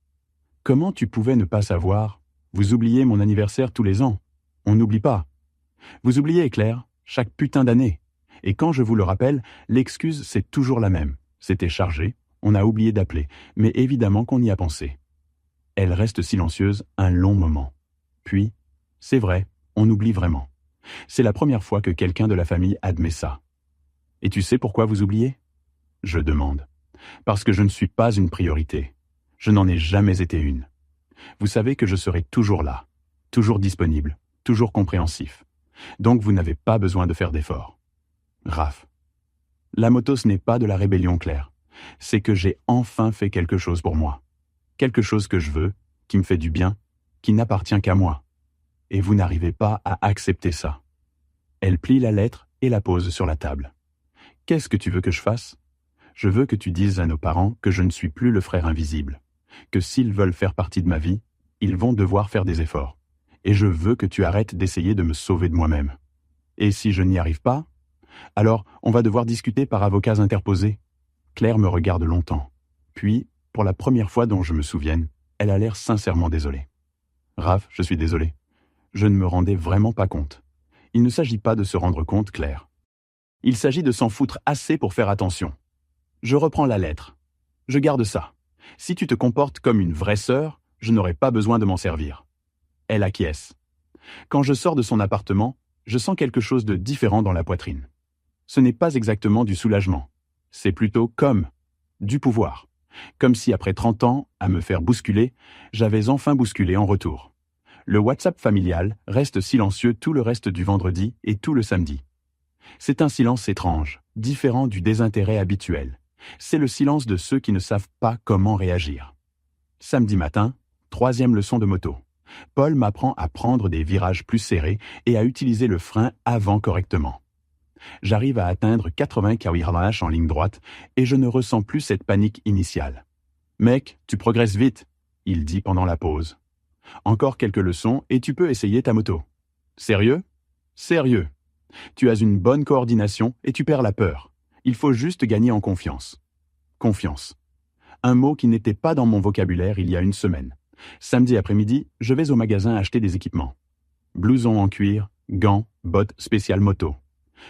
Comment tu pouvais ne pas savoir? Vous oubliez mon anniversaire tous les ans. On n'oublie pas. Vous oubliez, Claire, chaque putain d'année. Et quand je vous le rappelle, l'excuse c'est toujours la même. C'était chargé, on a oublié d'appeler, mais évidemment qu'on y a pensé. Elle reste silencieuse un long moment. Puis, c'est vrai, on oublie vraiment. C'est la première fois que quelqu'un de la famille admet ça. Et tu sais pourquoi vous oubliez? Je demande. Parce que je ne suis pas une priorité. Je n'en ai jamais été une. Vous savez que je serai toujours là, toujours disponible, toujours compréhensif. Donc vous n'avez pas besoin de faire d'efforts. Raph. La moto, ce n'est pas de la rébellion, Claire. C'est que j'ai enfin fait quelque chose pour moi. Quelque chose que je veux, qui me fait du bien, qui n'appartient qu'à moi. Et vous n'arrivez pas à accepter ça. Elle plie la lettre et la pose sur la table. Qu'est-ce que tu veux que je fasse? Je veux que tu dises à nos parents que je ne suis plus le frère invisible, que s'ils veulent faire partie de ma vie, ils vont devoir faire des efforts. Et je veux que tu arrêtes d'essayer de me sauver de moi-même. Et si je n'y arrive pas, alors on va devoir discuter par avocats interposés. Claire me regarde longtemps. Puis, pour la première fois dont je me souvienne, elle a l'air sincèrement désolée. Raph, je suis désolé. Je ne me rendais vraiment pas compte. Il ne s'agit pas de se rendre compte, Claire. Il s'agit de s'en foutre assez pour faire attention. Je reprends la lettre. Je garde ça. Si tu te comportes comme une vraie sœur, je n'aurai pas besoin de m'en servir. Elle acquiesce. Quand je sors de son appartement, je sens quelque chose de différent dans la poitrine. Ce n'est pas exactement du soulagement. C'est plutôt comme du pouvoir. Comme si après 30 ans, à me faire bousculer, j'avais enfin bousculé en retour. Le WhatsApp familial reste silencieux tout le reste du vendredi et tout le samedi. C'est un silence étrange, différent du désintérêt habituel. C'est le silence de ceux qui ne savent pas comment réagir. Samedi matin, 3e leçon de moto. Paul m'apprend à prendre des virages plus serrés et à utiliser le frein avant correctement. J'arrive à atteindre 80 km/h en ligne droite et je ne ressens plus cette panique initiale. « Mec, tu progresses vite », il dit pendant la pause. « Encore quelques leçons et tu peux essayer ta moto. »« Sérieux ? » ?»« Sérieux. Tu as une bonne coordination et tu perds la peur. Il faut juste gagner en confiance. » Confiance. Un mot qui n'était pas dans mon vocabulaire il y a une semaine. Samedi après-midi, je vais au magasin acheter des équipements. Blouson en cuir, gants, bottes spéciales moto.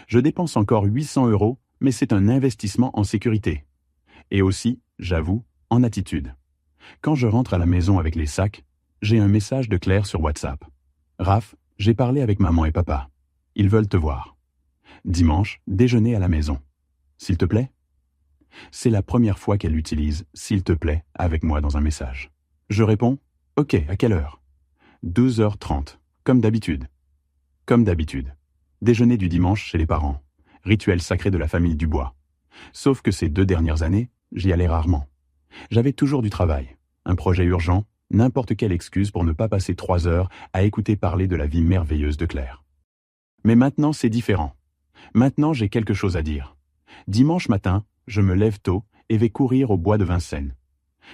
Je dépense encore 800 €, mais c'est un investissement en sécurité. Et aussi, j'avoue, en attitude. Quand je rentre à la maison avec les sacs, j'ai un message de Claire sur WhatsApp. Raph, j'ai parlé avec maman et papa. Ils veulent te voir. Dimanche, déjeuner à la maison. S'il te plaît? C'est la première fois qu'elle utilise « s'il te plaît » avec moi dans un message. Je réponds « Ok, à quelle heure ?» 12h30, comme d'habitude. Comme d'habitude. Déjeuner du dimanche chez les parents. Rituel sacré de la famille Dubois. Sauf que ces 2 dernières années, j'y allais rarement. J'avais toujours du travail, un projet urgent, n'importe quelle excuse pour ne pas passer 3 heures à écouter parler de la vie merveilleuse de Claire. Mais maintenant, c'est différent. Maintenant, j'ai quelque chose à dire. Dimanche matin, je me lève tôt et vais courir au bois de Vincennes.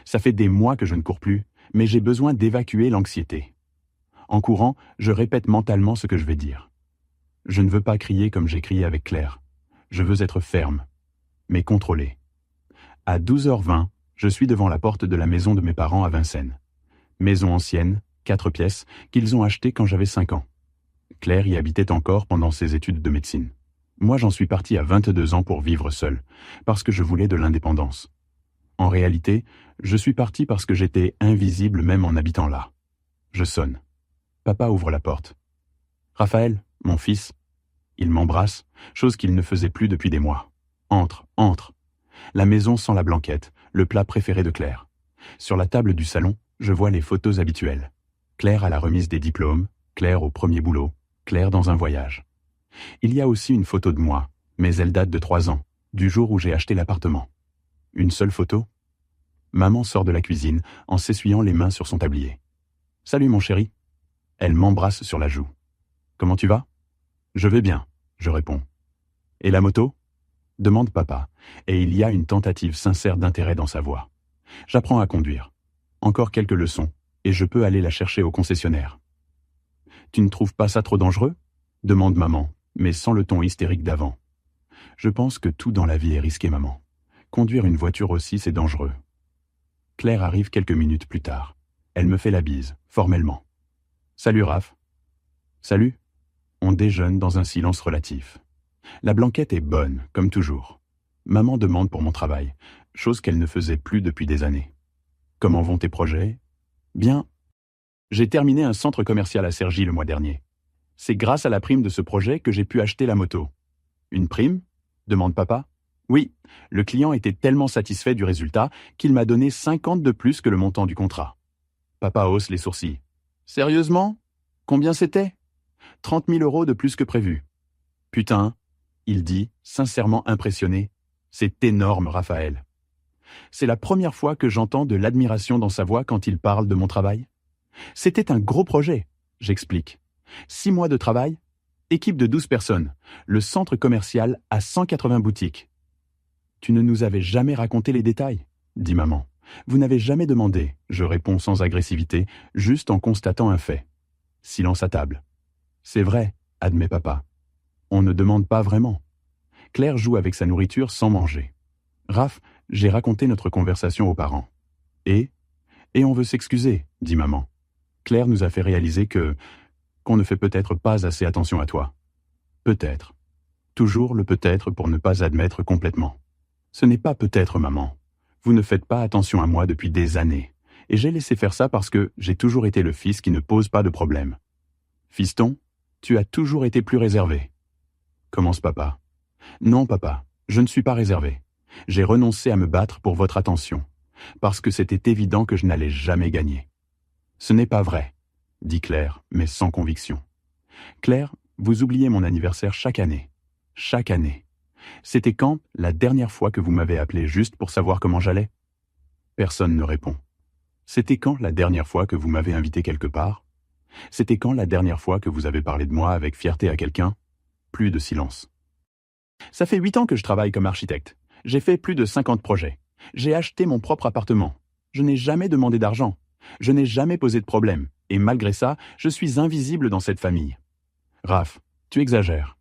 Ça fait des mois que je ne cours plus, mais j'ai besoin d'évacuer l'anxiété. En courant, je répète mentalement ce que je vais dire. Je ne veux pas crier comme j'ai crié avec Claire. Je veux être ferme, mais contrôlé. À 12h20, je suis devant la porte de la maison de mes parents à Vincennes. Maison ancienne, 4 pièces, qu'ils ont achetée quand j'avais 5 ans. Claire y habitait encore pendant ses études de médecine. Moi, j'en suis parti à 22 ans pour vivre seul, parce que je voulais de l'indépendance. En réalité, je suis parti parce que j'étais invisible même en habitant là. Je sonne. Papa ouvre la porte. Raphaël, mon fils. Il m'embrasse, chose qu'il ne faisait plus depuis des mois. Entre, entre. La maison sent la blanquette, le plat préféré de Claire. Sur la table du salon, je vois les photos habituelles. Claire à la remise des diplômes, Claire au premier boulot, Claire dans un voyage. Il y a aussi une photo de moi, mais elle date de 3 ans, du jour où j'ai acheté l'appartement. Une seule photo? Maman sort de la cuisine en s'essuyant les mains sur son tablier. « Salut mon chéri !» Elle m'embrasse sur la joue. « Comment tu vas ?»« Je vais bien », je réponds. « Et la moto ?» demande papa, et il y a une tentative sincère d'intérêt dans sa voix. J'apprends à conduire. Encore quelques leçons, et je peux aller la chercher au concessionnaire. « Tu ne trouves pas ça trop dangereux ?» demande maman, mais sans le ton hystérique d'avant. Je pense que tout dans la vie est risqué, maman. Conduire une voiture aussi, c'est dangereux. Claire arrive quelques minutes plus tard. Elle me fait la bise, formellement. « Salut Raph. »« Salut. » On déjeune dans un silence relatif. La blanquette est bonne, comme toujours. Maman demande pour mon travail, chose qu'elle ne faisait plus depuis des années. « Comment vont tes projets ?»« Bien. J'ai terminé un centre commercial à Cergy le mois dernier. C'est grâce à la prime de ce projet que j'ai pu acheter la moto. »« Une prime ?» demande papa. « Oui, le client était tellement satisfait du résultat qu'il m'a donné 50 de plus que le montant du contrat. » Papa hausse les sourcils. « Sérieusement? Combien c'était ?»« 30 000 € de plus que prévu. »« Putain, » il dit, sincèrement impressionné. « C'est énorme, Raphaël. » C'est la première fois que j'entends de l'admiration dans sa voix quand il parle de mon travail. C'était un gros projet, j'explique. 6 mois de travail, équipe de 12 personnes, le centre commercial a 180 boutiques. « Tu ne nous avais jamais raconté les détails, » dit maman. « Vous n'avez jamais demandé, » je réponds sans agressivité, juste en constatant un fait. Silence à table. « C'est vrai, » admet papa. « On ne demande pas vraiment. » Claire joue avec sa nourriture sans manger. « Raph, j'ai raconté notre conversation aux parents. »« Et on veut s'excuser, » dit maman. Claire nous a fait réaliser qu'on ne fait peut-être pas assez attention à toi. Peut-être. Toujours le peut-être pour ne pas admettre complètement. Ce n'est pas peut-être, maman. Vous ne faites pas attention à moi depuis des années. Et j'ai laissé faire ça parce que j'ai toujours été le fils qui ne pose pas de problème. Fiston, tu as toujours été plus réservé. Commence papa. Non, papa, je ne suis pas réservé. J'ai renoncé à me battre pour votre attention, parce que c'était évident que je n'allais jamais gagner. Ce n'est pas vrai, dit Claire, mais sans conviction. Claire, vous oubliez mon anniversaire chaque année. Chaque année. C'était quand la dernière fois que vous m'avez appelé juste pour savoir comment j'allais? Personne ne répond. C'était quand la dernière fois que vous m'avez invité quelque part? C'était quand la dernière fois que vous avez parlé de moi avec fierté à quelqu'un? Plus de silence. Ça fait 8 ans que je travaille comme architecte. J'ai fait plus de 50 projets. J'ai acheté mon propre appartement. Je n'ai jamais demandé d'argent. Je n'ai jamais posé de problème. Et malgré ça, je suis invisible dans cette famille. Raph, tu exagères.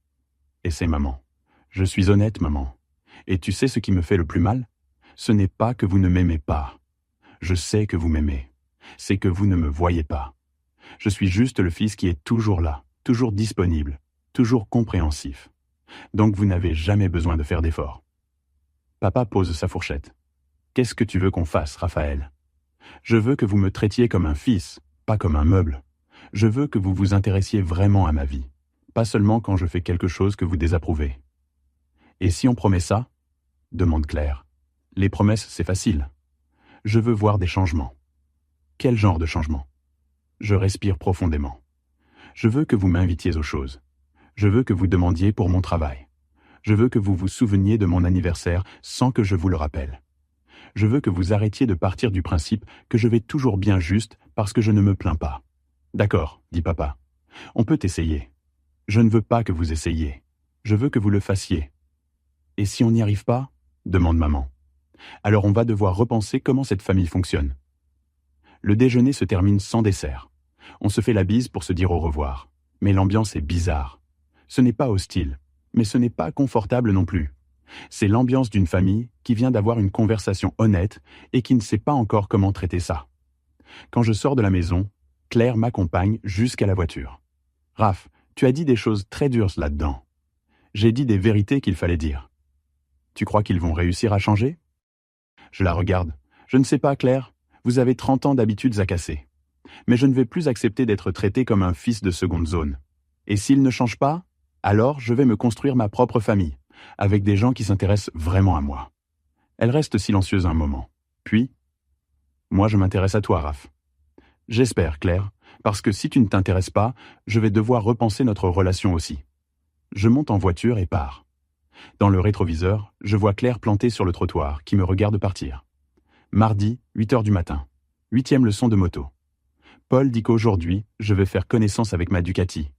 Et c'est maman. Je suis honnête, maman. Et tu sais ce qui me fait le plus mal? Ce n'est pas que vous ne m'aimez pas. Je sais que vous m'aimez. C'est que vous ne me voyez pas. Je suis juste le fils qui est toujours là, toujours disponible, toujours compréhensif. Donc vous n'avez jamais besoin de faire d'efforts. Papa pose sa fourchette. Qu'est-ce que tu veux qu'on fasse, Raphaël? Je veux que vous me traitiez comme un fils, pas comme un meuble. Je veux que vous vous intéressiez vraiment à ma vie, pas seulement quand je fais quelque chose que vous désapprouvez. Et si on promet ça? Demande Claire. Les promesses, c'est facile. Je veux voir des changements. Quel genre de changement? Je respire profondément. Je veux que vous m'invitiez aux choses. Je veux que vous demandiez pour mon travail. Je veux que vous vous souveniez de mon anniversaire sans que je vous le rappelle. Je veux que vous arrêtiez de partir du principe que je vais toujours bien juste parce que je ne me plains pas. D'accord, dit papa. On peut essayer. Je ne veux pas que vous essayiez. Je veux que vous le fassiez. Et si on n'y arrive pas? Demande maman. Alors on va devoir repenser comment cette famille fonctionne. Le déjeuner se termine sans dessert. On se fait la bise pour se dire au revoir. Mais l'ambiance est bizarre. Ce n'est pas hostile, mais ce n'est pas confortable non plus. C'est l'ambiance d'une famille qui vient d'avoir une conversation honnête et qui ne sait pas encore comment traiter ça. Quand je sors de la maison, Claire m'accompagne jusqu'à la voiture. « Raph, tu as dit des choses très dures là-dedans. J'ai dit des vérités qu'il fallait dire. Tu crois qu'ils vont réussir à changer ?» Je la regarde. « Je ne sais pas, Claire. Vous avez 30 ans d'habitudes à casser. Mais je ne vais plus accepter d'être traité comme un fils de seconde zone. Et s'ils ne changent pas, alors je vais me construire ma propre famille, avec des gens qui s'intéressent vraiment à moi. » Elle reste silencieuse un moment. Puis, « Moi je m'intéresse à toi, Raph. » « J'espère, Claire, parce que si tu ne t'intéresses pas, je vais devoir repenser notre relation aussi. » Je monte en voiture et pars. Dans le rétroviseur, je vois Claire plantée sur le trottoir, qui me regarde partir. Mardi, 8 heures du matin. 8e leçon de moto. Paul dit qu'aujourd'hui, je vais faire connaissance avec ma Ducati.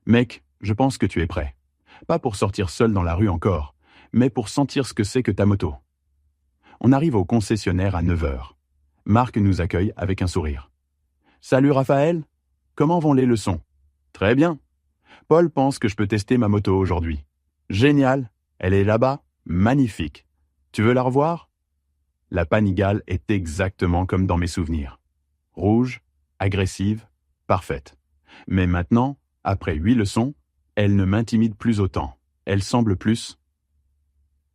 Mec, je pense que tu es prêt. Pas pour sortir seul dans la rue encore, mais pour sentir ce que c'est que ta moto. On arrive au concessionnaire à 9 heures. Marc nous accueille avec un sourire. « Salut Raphaël, comment vont les leçons ?»« Très bien. Paul pense que je peux tester ma moto aujourd'hui. »« Génial, elle est là-bas, magnifique. Tu veux la revoir ?» La Panigale est exactement comme dans mes souvenirs. Rouge, agressive, parfaite. Mais maintenant, après 8 leçons, elle ne m'intimide plus autant. Elle semble plus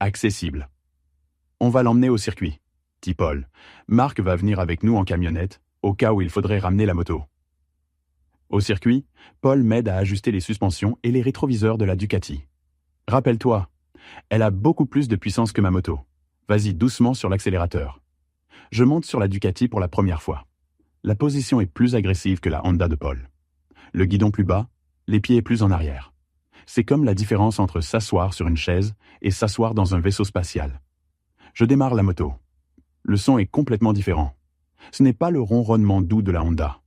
accessible. « On va l'emmener au circuit, » dit Paul. Marc va venir avec nous en camionnette, au cas où il faudrait ramener la moto. Au circuit, Paul m'aide à ajuster les suspensions et les rétroviseurs de la Ducati. « Rappelle-toi, elle a beaucoup plus de puissance que ma moto. Vas-y doucement sur l'accélérateur. » Je monte sur la Ducati pour la première fois. La position est plus agressive que la Honda de Paul. Le guidon plus bas, les pieds plus en arrière. C'est comme la différence entre s'asseoir sur une chaise et s'asseoir dans un vaisseau spatial. Je démarre la moto. Le son est complètement différent. Ce n'est pas le ronronnement doux de la Honda.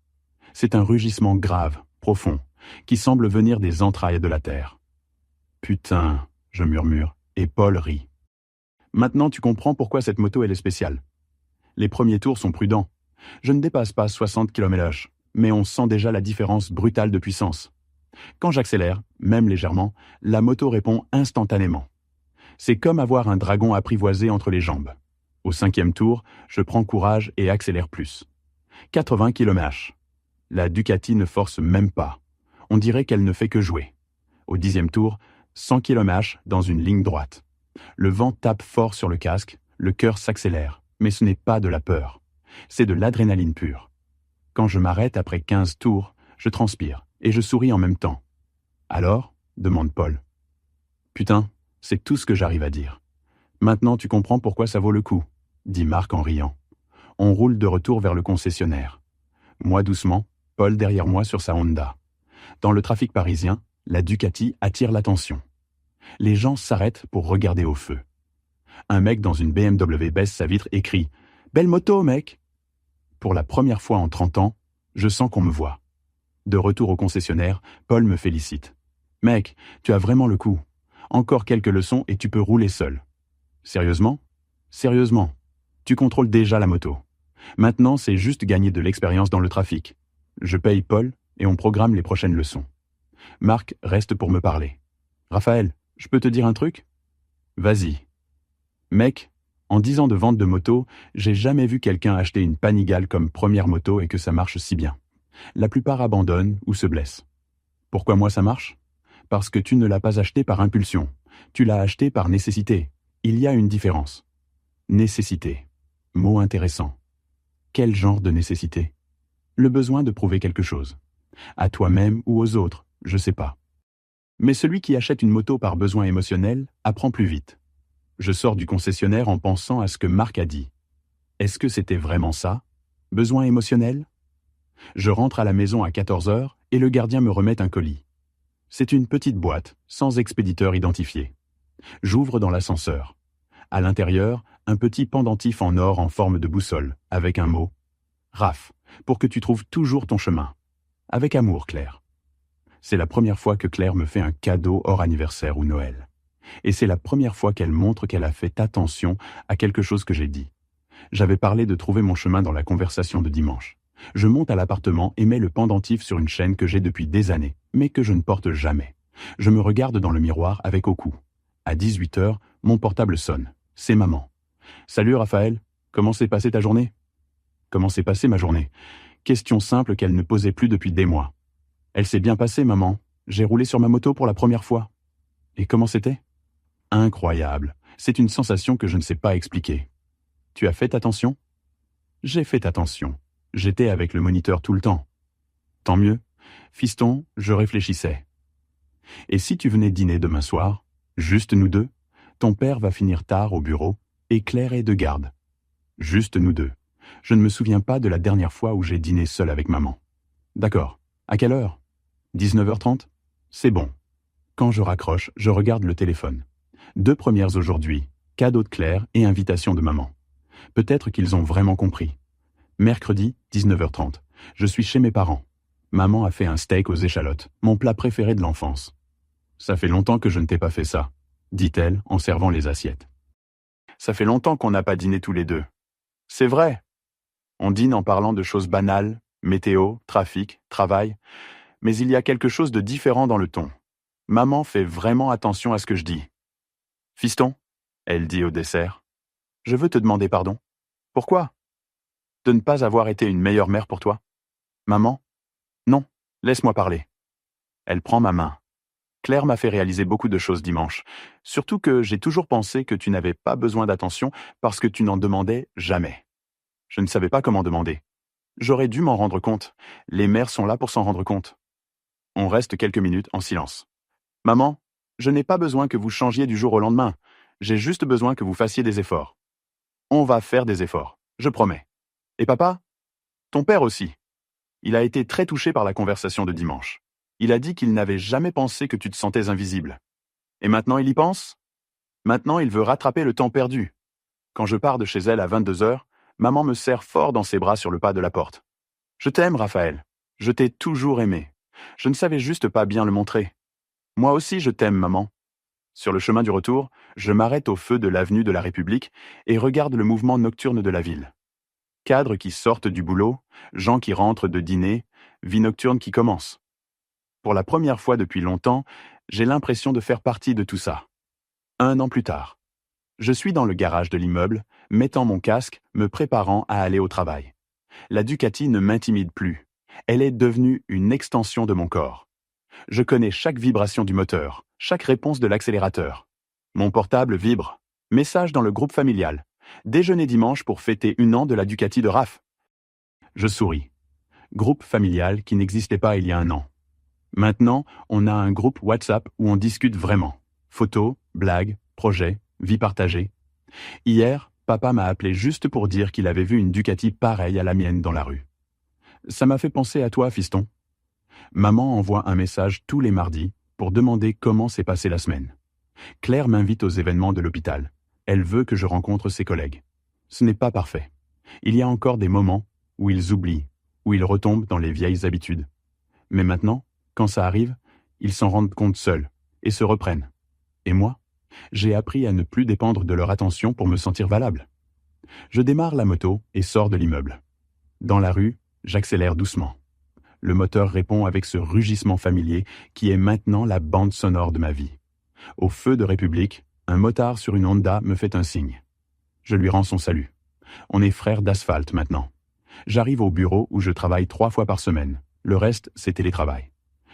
C'est un rugissement grave, profond, qui semble venir des entrailles de la terre. « Putain !» je murmure, et Paul rit. Maintenant tu comprends pourquoi cette moto elle est spéciale. Les premiers tours sont prudents. Je ne dépasse pas 60 km/h, mais on sent déjà la différence brutale de puissance. Quand j'accélère, même légèrement, la moto répond instantanément. C'est comme avoir un dragon apprivoisé entre les jambes. Au 5e tour, je prends courage et accélère plus. 80 km/h. La Ducati ne force même pas. On dirait qu'elle ne fait que jouer. Au 10e tour, 100 km/h dans une ligne droite. Le vent tape fort sur le casque, le cœur s'accélère, mais ce n'est pas de la peur. C'est de l'adrénaline pure. Quand je m'arrête après 15 tours, je transpire et je souris en même temps. « Alors ?» demande Paul. « Putain, c'est tout ce que j'arrive à dire. Maintenant tu comprends pourquoi ça vaut le coup, » dit Marc en riant. On roule de retour vers le concessionnaire. Moi doucement, Paul derrière moi sur sa Honda. Dans le trafic parisien, la Ducati attire l'attention. Les gens s'arrêtent pour regarder au feu. Un mec dans une BMW baisse sa vitre et crie « Belle moto, mec !» Pour la première fois en 30 ans, je sens qu'on me voit. De retour au concessionnaire, Paul me félicite. « Mec, tu as vraiment le coup. Encore quelques leçons et tu peux rouler seul. » Sérieusement ? Sérieusement. Tu contrôles déjà la moto. Maintenant, c'est juste gagner de l'expérience dans le trafic. Je paye Paul et on programme les prochaines leçons. Marc reste pour me parler. « Raphaël, je peux te dire un truc ? » « Vas-y. » Mec, en 10 ans de vente de moto, j'ai jamais vu quelqu'un acheter une Panigale comme première moto et que ça marche si bien. La plupart abandonnent ou se blessent. Pourquoi moi ça marche ? parce que tu ne l'as pas acheté par impulsion. Tu l'as acheté par nécessité. Il y a une différence. Nécessité. Mot intéressant. Quel genre de nécessité? Le besoin de prouver quelque chose. À toi-même ou aux autres, je sais pas. Mais celui qui achète une moto par besoin émotionnel apprend plus vite. Je sors du concessionnaire en pensant à ce que Marc a dit. Est-ce que c'était vraiment ça? Besoin émotionnel? Je rentre à la maison à 14 heures et le gardien me remet un colis. C'est une petite boîte, sans expéditeur identifié. J'ouvre dans l'ascenseur. À l'intérieur, un petit pendentif en or en forme de boussole, avec un mot. Raph, pour que tu trouves toujours ton chemin. Avec amour, Claire. C'est la première fois que Claire me fait un cadeau hors anniversaire ou Noël. Et c'est la première fois qu'elle montre qu'elle a fait attention à quelque chose que j'ai dit. J'avais parlé de trouver mon chemin dans la conversation de dimanche. Je monte à l'appartement et mets le pendentif sur une chaîne que j'ai depuis des années, mais que je ne porte jamais. Je me regarde dans le miroir avec au cou. À 18 heures, mon portable sonne. C'est maman. « Salut Raphaël, comment s'est passée ta journée ?»« Comment s'est passée ma journée ?» Question simple qu'elle ne posait plus depuis des mois. « Elle s'est bien passée, maman. J'ai roulé sur ma moto pour la première fois. »« Et comment c'était ?»« Incroyable. C'est une sensation que je ne sais pas expliquer. »« Tu as fait attention ?»« J'ai fait attention. J'étais avec le moniteur tout le temps. »« Tant mieux. Fiston, je réfléchissais. »« Et si tu venais dîner demain soir, juste nous deux, ton père va finir tard au bureau et Claire est de garde. Juste nous deux. Je ne me souviens pas de la dernière fois où j'ai dîné seul avec maman. »« D'accord. À quelle heure ? 19h30 ? C'est bon. » Quand je raccroche, je regarde le téléphone. 2 premières aujourd'hui, cadeau de Claire et invitation de maman. Peut-être qu'ils ont vraiment compris. Mercredi, 19h30. Je suis chez mes parents. Maman a fait un steak aux échalotes, mon plat préféré de l'enfance. « Ça fait longtemps que je ne t'ai pas fait ça, » dit-elle en servant les assiettes. « Ça fait longtemps qu'on n'a pas dîné tous les deux. »« C'est vrai. On dîne en parlant de choses banales, météo, trafic, travail, mais il y a quelque chose de différent dans le ton. Maman fait vraiment attention à ce que je dis. »« Fiston, » elle dit au dessert, « je veux te demander pardon. »« Pourquoi ? De ne pas avoir été une meilleure mère pour toi. »« Maman ? Non, laisse-moi parler. » Elle prend ma main. « Claire m'a fait réaliser beaucoup de choses dimanche, surtout que j'ai toujours pensé que tu n'avais pas besoin d'attention parce que tu n'en demandais jamais. Je ne savais pas comment demander. J'aurais dû m'en rendre compte. Les mères sont là pour s'en rendre compte. » On reste quelques minutes en silence. « Maman, je n'ai pas besoin que vous changiez du jour au lendemain. J'ai juste besoin que vous fassiez des efforts. »« On va faire des efforts, je promets. »« Et papa ? Ton père aussi. Il a été très touché par la conversation de dimanche. Il a dit qu'il n'avait jamais pensé que tu te sentais invisible. Et maintenant il y pense ? Maintenant il veut rattraper le temps perdu. Quand je pars de chez elle à 22h, maman me serre fort dans ses bras sur le pas de la porte. « Je t'aime, Raphaël. Je t'ai toujours aimé. Je ne savais juste pas bien le montrer. Moi aussi je t'aime, maman. » Sur le chemin du retour, je m'arrête au feu de l'avenue de la République et regarde le mouvement nocturne de la ville. Cadres qui sortent du boulot, gens qui rentrent de dîner, vie nocturne qui commence. Pour la première fois depuis longtemps, j'ai l'impression de faire partie de tout ça. 1 an plus tard. Je suis dans le garage de l'immeuble, mettant mon casque, me préparant à aller au travail. La Ducati ne m'intimide plus. Elle est devenue une extension de mon corps. Je connais chaque vibration du moteur, chaque réponse de l'accélérateur. Mon portable vibre. Message dans le groupe familial. Déjeuner dimanche pour fêter 1 an de la Ducati de Raph. Je souris. Groupe familial qui n'existait pas il y a 1 an. Maintenant, on a un groupe WhatsApp où on discute vraiment. Photos, blagues, projets, vie partagée. Hier, papa m'a appelé juste pour dire qu'il avait vu une Ducati pareille à la mienne dans la rue. Ça m'a fait penser à toi, fiston. Maman envoie un message tous les mardis pour demander comment s'est passée la semaine. Claire m'invite aux événements de l'hôpital. Elle veut que je rencontre ses collègues. Ce n'est pas parfait. Il y a encore des moments où ils oublient, où ils retombent dans les vieilles habitudes. Mais maintenant, quand ça arrive, ils s'en rendent compte seuls et se reprennent. Et moi, j'ai appris à ne plus dépendre de leur attention pour me sentir valable. Je démarre la moto et sors de l'immeuble. Dans la rue, j'accélère doucement. Le moteur répond avec ce rugissement familier qui est maintenant la bande sonore de ma vie. Au feu de République, un motard sur une Honda me fait un signe. Je lui rends son salut. On est frères d'asphalte maintenant. J'arrive au bureau où je travaille 3 fois par semaine. Le reste, c'est télétravail.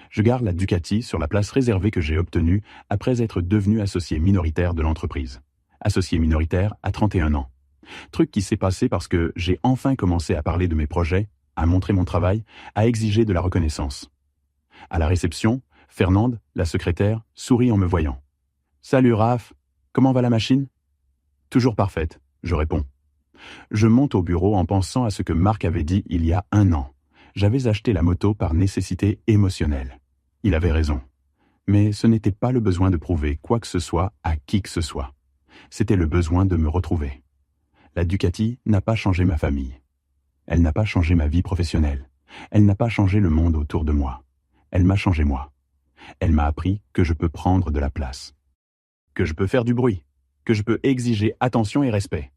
Je gare la Ducati sur la place réservée que j'ai obtenue après être devenu associé minoritaire de l'entreprise. Associé minoritaire à 31 ans. Truc qui s'est passé parce que j'ai enfin commencé à parler de mes projets, à montrer mon travail, à exiger de la reconnaissance. À la réception, Fernande, la secrétaire, sourit en me voyant. « Salut Raph, comment va la machine ?»« Toujours parfaite », je réponds. Je monte au bureau en pensant à ce que Marc avait dit il y a 1 an. J'avais acheté la moto par nécessité émotionnelle. Il avait raison. Mais ce n'était pas le besoin de prouver quoi que ce soit à qui que ce soit. C'était le besoin de me retrouver. La Ducati n'a pas changé ma famille. Elle n'a pas changé ma vie professionnelle. Elle n'a pas changé le monde autour de moi. Elle m'a changé moi. Elle m'a appris que je peux prendre de la place. Que je peux faire du bruit. Que je peux exiger attention et respect.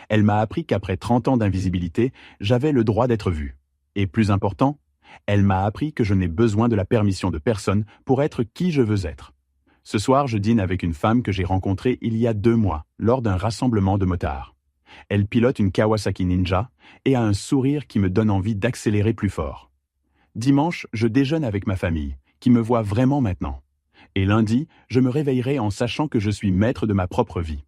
Elle m'a appris qu'après 30 ans d'invisibilité, j'avais le droit d'être vu. Et plus important, elle m'a appris que je n'ai besoin de la permission de personne pour être qui je veux être. Ce soir, je dîne avec une femme que j'ai rencontrée il y a 2 mois, lors d'un rassemblement de motards. Elle pilote une Kawasaki Ninja et a un sourire qui me donne envie d'accélérer plus fort. Dimanche, je déjeune avec ma famille, qui me voit vraiment maintenant. Et lundi, je me réveillerai en sachant que je suis maître de ma propre vie.